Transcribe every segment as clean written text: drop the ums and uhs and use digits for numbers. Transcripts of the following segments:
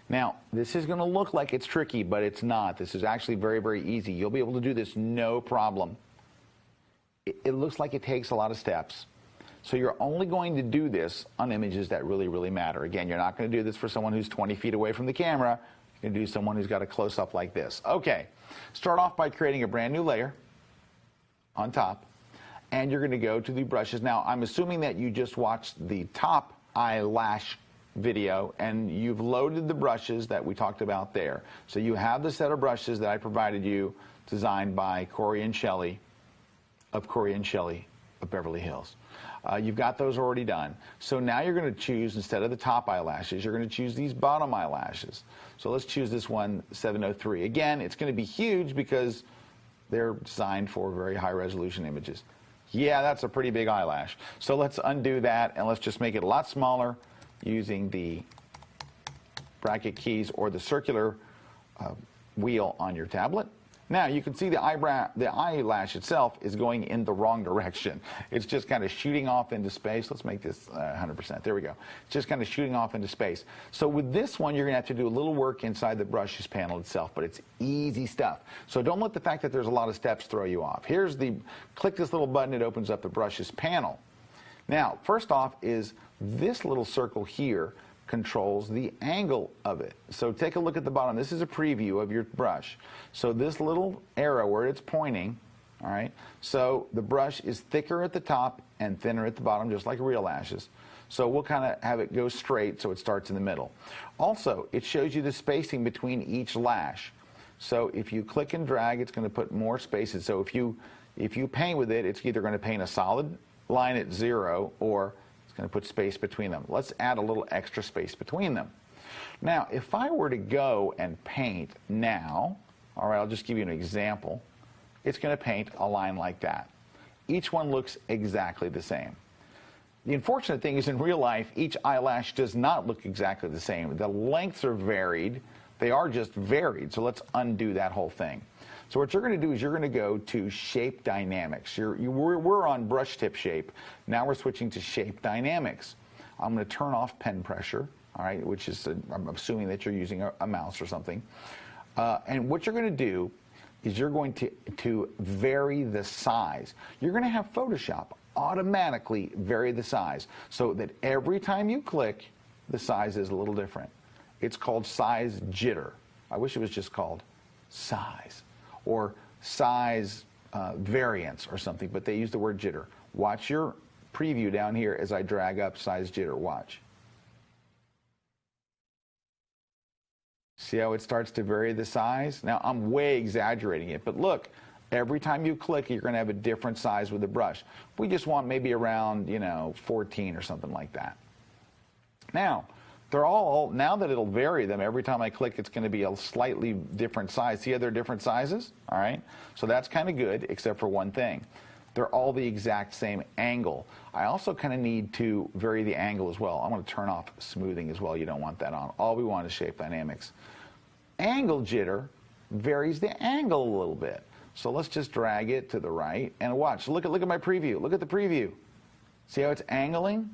Now, this is going to look like it's tricky, but it's not. This is actually very, very easy. You'll be able to do this no problem. It looks like it takes a lot of steps. So you're only going to do this on images that really, really matter. Again, you're not going to do this for someone who's 20 feet away from the camera. You're going to do someone who's got a close-up like this. Okay, start off by creating a brand new layer on top, and you're going to go to the brushes. Now, I'm assuming that you just watched the top eyelash video and you've loaded the brushes that we talked about there. So you have the set of brushes that I provided you, designed by Corey and Shelley of Beverly Hills. You've got those already done. So now you're going to choose, instead of the top eyelashes, you're going to choose these bottom eyelashes. So let's choose this one, 703. Again, it's going to be huge because they're designed for very high resolution images. Yeah, that's a pretty big eyelash. So let's undo that and let's just make it a lot smaller using the bracket keys or the circular wheel on your tablet. Now you can see the eyelash itself is going in the wrong direction. It's just kind of shooting off into space. Let's make this 100%. There we go. It's just kind of shooting off into space. So with this one, you're going to have to do a little work inside the brushes panel itself, but it's easy stuff. So don't let the fact that there's a lot of steps throw you off. Click this little button, it opens up the brushes panel. Now, first off is this little circle here controls the angle of it. So take a look at the bottom. This is a preview of your brush. So this little arrow where it's pointing, all right, so the brush is thicker at the top and thinner at the bottom, just like real lashes. So we'll kind of have it go straight so it starts in the middle. Also, it shows you the spacing between each lash. So if you click and drag, it's going to put more spaces. So if you paint with it, it's either going to paint a solid line at 0 or it's going to put space between them. Let's add a little extra space between them. Now, if I were to go and paint now, all right, I'll just give you an example. It's going to paint a line like that. Each one looks exactly the same. The unfortunate thing is in real life, each eyelash does not look exactly the same. The lengths are varied. They are just varied. So let's undo that whole thing. So what you're going to do is you're going to go to Shape Dynamics. We're on brush tip shape. Now we're switching to Shape Dynamics. I'm going to turn off pen pressure, all right, which is, I'm assuming that you're using a mouse or something. And what you're going to do is you're going to vary the size. You're going to have Photoshop automatically vary the size so that every time you click, the size is a little different. It's called size jitter. I wish it was just called size or size variance or something, but they use the word jitter. Watch your preview down here as I drag up size jitter. Watch. See how it starts to vary the size? Now, I'm way exaggerating it, but look, every time you click, you're going to have a different size with the brush. We just want maybe around, 14 or something like that. Now, now that it'll vary them, every time I click, it's going to be a slightly different size. See how they're different sizes? All right? So that's kind of good, except for one thing. They're all the exact same angle. I also kind of need to vary the angle as well. I'm going to turn off smoothing as well. You don't want that on. All we want is Shape Dynamics. Angle jitter varies the angle a little bit. So let's just drag it to the right and watch. Look at my preview. Look at the preview. See how it's angling?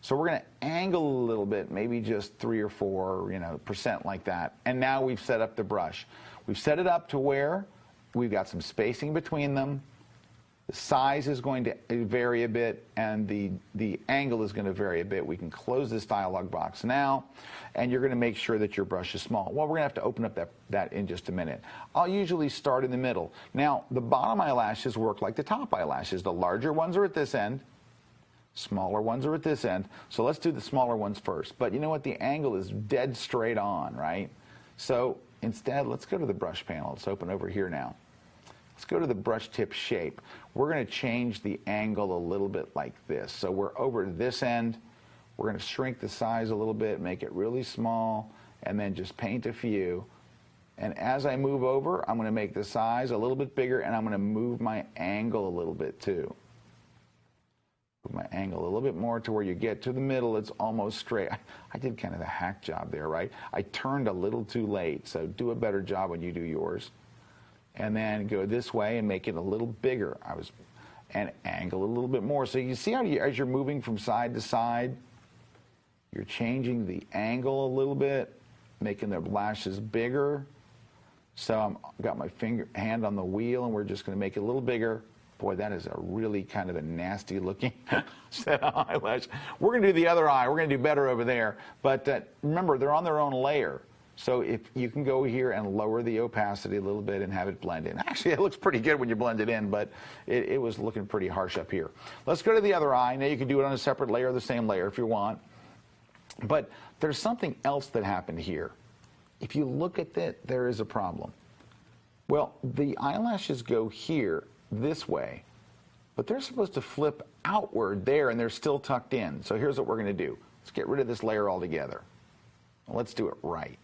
So we're going to angle a little bit, maybe just 3 or 4% like that. And now we've set up the brush. We've set it up to where we've got some spacing between them. The size is going to vary a bit, and the angle is going to vary a bit. We can close this dialog box now, and you're going to make sure that your brush is small. Well, we're going to have to open up that in just a minute. I'll usually start in the middle. Now, the bottom eyelashes work like the top eyelashes. The larger ones are at this end. Smaller ones are at this end. So let's do the smaller ones first. But you know what? The angle is dead straight on, right? So instead, let's go to the brush panel. Let's open over here now. Let's go to the brush tip shape. We're going to change the angle a little bit like this. So we're over to this end. We're going to shrink the size a little bit, make it really small, and then just paint a few. And as I move over, I'm going to make the size a little bit bigger, and I'm going to move my angle a little bit too. My angle a little bit more to where you get to the middle, it's almost straight. I did kind of a hack job there, right? I turned a little too late, so do a better job when you do yours. And then go this way and make it a little bigger. And angle a little bit more. So you see how as you're moving from side to side, you're changing the angle a little bit. making their lashes bigger. So I've got my hand on the wheel, and we're just going to make it a little bigger. Boy, that is a really kind of a nasty looking set of eyelash. We're going to do the other eye. We're going to do better over there. But remember, they're on their own layer. So if you can go here and lower the opacity a little bit and have it blend in. Actually, it looks pretty good when you blend it in, but it was looking pretty harsh up here. Let's go to the other eye. Now you can do it on a separate layer or the same layer if you want. But there's something else that happened here. If you look at that, there is a problem. Well, the eyelashes go here this way, but they're supposed to flip outward there, and they're still tucked in. So here's what we're going to do. Let's get rid of this layer altogether. Let's do it right.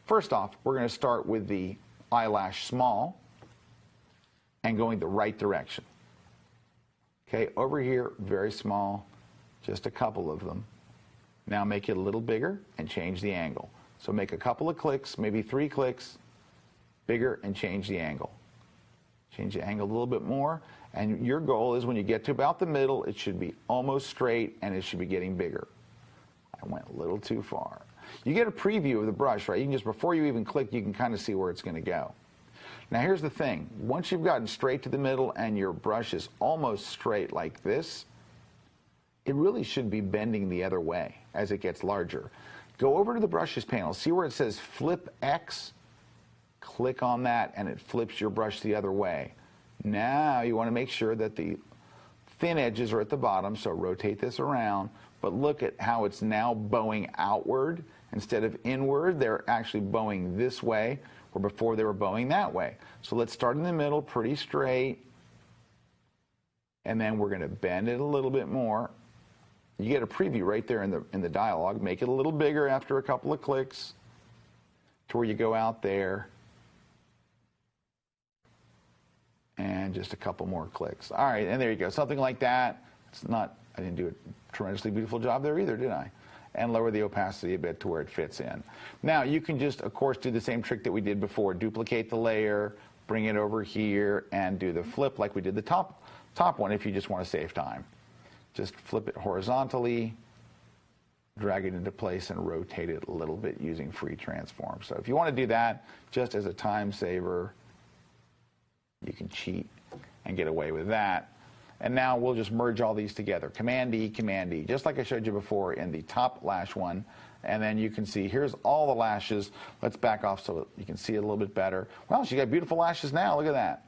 First off, we're going to start with the eyelash small and going the right direction. Okay, over here, very small, just a couple of them. Now make it a little bigger and change the angle. So make a couple of clicks, maybe 3 clicks, bigger, and change the angle. Change the angle a little bit more, and your goal is when you get to about the middle, it should be almost straight, and it should be getting bigger. I went a little too far. You get a preview of the brush, right? You can just, before you even click, you can kind of see where it's going to go. Now here's the thing. Once you've gotten straight to the middle and your brush is almost straight like this, it really should be bending the other way as it gets larger. Go over to the brushes panel. See where it says Flip X? Click on that, and it flips your brush the other way. Now you want to make sure that the thin edges are at the bottom, so rotate this around. But look at how it's now bowing outward instead of inward. They're actually bowing this way, where before they were bowing that way. So let's start in the middle, pretty straight. And then we're going to bend it a little bit more. You get a preview right there in the dialog. Make it a little bigger after a couple of clicks to where you go out there. And just a couple more clicks. All right, and there you go. Something like that. It's not, I didn't do a tremendously beautiful job there either, did I? And lower the opacity a bit to where it fits in. Now, you can just, of course, do the same trick that we did before. Duplicate the layer, bring it over here, and do the flip like we did the top one if you just want to save time. Just flip it horizontally, drag it into place, and rotate it a little bit using free transform. So if you want to do that just as a time saver, you can cheat and get away with that. And now we'll just merge all these together. Command-E, Command-E, just like I showed you before in the top lash one. And then you can see, here's all the lashes. Let's back off so you can see it a little bit better. Well, she got beautiful lashes now. Look at that.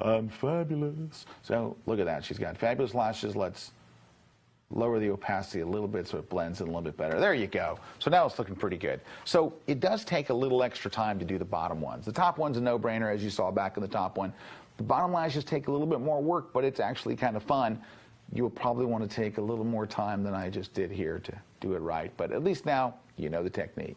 I'm fabulous. So look at that. She's got fabulous lashes. Let's lower the opacity a little bit so it blends in a little bit better. There you go. So now it's looking pretty good. So it does take a little extra time to do the bottom ones. The top one's a no-brainer, as you saw back in the top one. The bottom lashes take a little bit more work, but it's actually kind of fun. You'll probably want to take a little more time than I just did here to do it right. But at least now you know the technique.